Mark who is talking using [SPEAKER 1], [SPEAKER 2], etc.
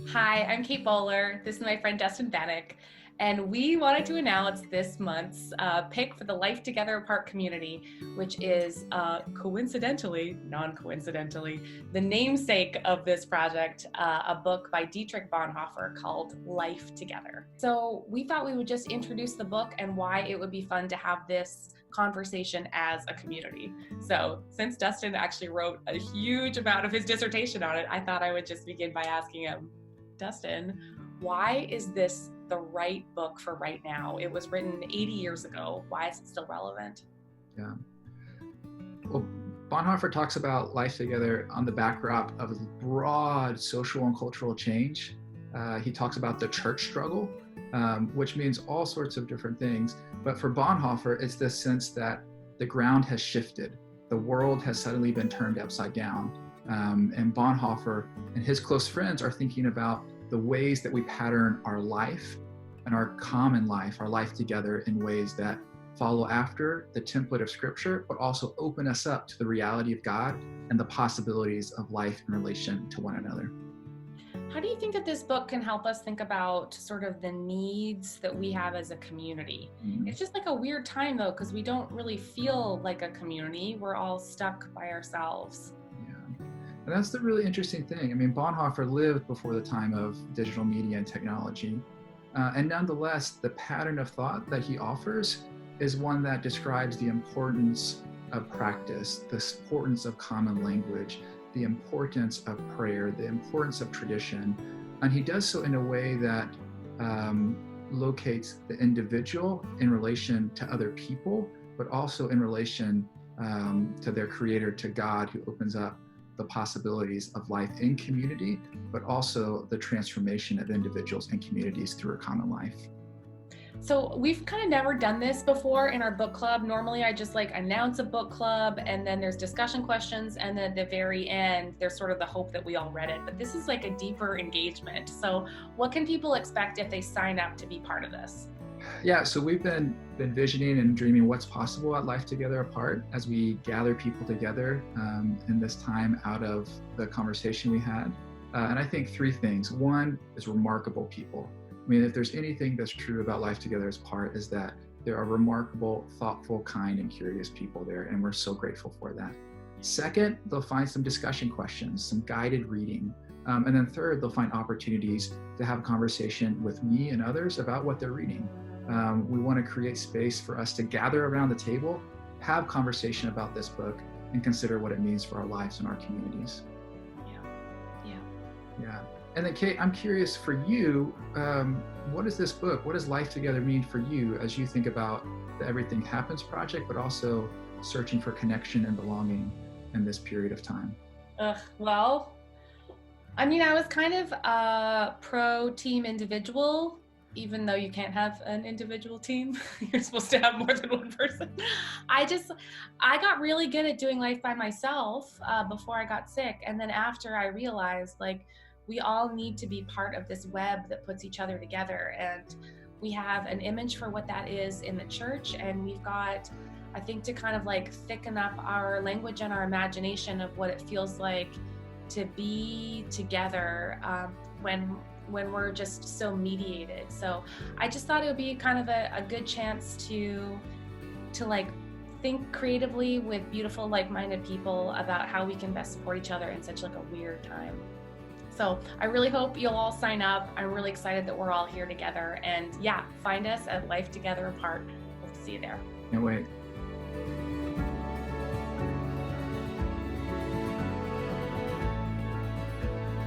[SPEAKER 1] Hi, I'm Kate Bowler. This is my friend Dustin Bannock, and we wanted to announce this month's pick for the Life Together Apart community, which is coincidentally, non-coincidentally, the namesake of this project, a book by Dietrich Bonhoeffer called Life Together. So we thought we would just introduce the book and why it would be fun to have this conversation as a community. So since Dustin actually wrote a huge amount of his dissertation on it, I thought I would just begin by asking him, Dustin, why is this the right book for right now? It was written 80 years ago. Why is it still relevant?
[SPEAKER 2] Yeah. Well, Bonhoeffer talks about life together on the backdrop of broad social and cultural change. He talks about the church struggle, which means all sorts of different things. But for Bonhoeffer, it's this sense that the ground has shifted. The world has suddenly been turned upside down. And Bonhoeffer and his close friends are thinking about the ways that we pattern our life and our common life, our life together, in ways that follow after the template of Scripture, but also open us up to the reality of God and the possibilities of life in relation to one another.
[SPEAKER 1] How do you think that this book can help us think about sort of the needs that we have as a community? Mm-hmm. It's just like a weird time though, because we don't really feel like a community. We're all stuck by ourselves.
[SPEAKER 2] And that's the really interesting thing. I mean, Bonhoeffer lived before the time of digital media and technology. And nonetheless, the pattern of thought that he offers is one that describes the importance of practice, the importance of common language, the importance of prayer, the importance of tradition. And he does so in a way that locates the individual in relation to other people, but also in relation to their creator, to God, who opens up the possibilities of life in community, but also the transformation of individuals and communities through a common life.
[SPEAKER 1] So we've kind of never done this before in our book club. Normally I just announce a book club and then there's discussion questions, and then at the very end there's sort of the hope that we all read it. But this is like a deeper engagement. So what can people expect if they sign up to be part of this?
[SPEAKER 2] Yeah, so we've been visioning and dreaming what's possible at Life Together Apart as we gather people together in this time out of the conversation we had. And I think three things. One is remarkable people. I mean, if there's anything that's true about Life Together Apart, is that there are remarkable, thoughtful, kind, and curious people there, and we're so grateful for that. Second, they'll find some discussion questions, some guided reading. And then third, they'll find opportunities to have a conversation with me and others about what they're reading. We want to create space for us to gather around the table, have conversation about this book, and consider what it means for our lives and our communities. Yeah. And then Kate, I'm curious for you, what is this book? What does Life Together mean for you as you think about the Everything Happens project, but also searching for connection and belonging in this period of time?
[SPEAKER 1] Well, I mean, I was kind of a pro-team individual, even though you can't have an individual team. You're supposed to have more than one person. I got really good at doing life by myself before I got sick. And then after I realized, we all need to be part of this web that puts each other together. And we have an image for what that is in the church. And we've got, I think, to kind of thicken up our language and our imagination of what it feels like to be together when we're just so mediated. So I just thought it would be kind of a good chance to think creatively with beautiful, like-minded people about how we can best support each other in such a weird time. So I really hope you'll all sign up. I'm really excited that we're all here together. And yeah, find us at Life Together Apart. We'll see you there.
[SPEAKER 2] Can't wait.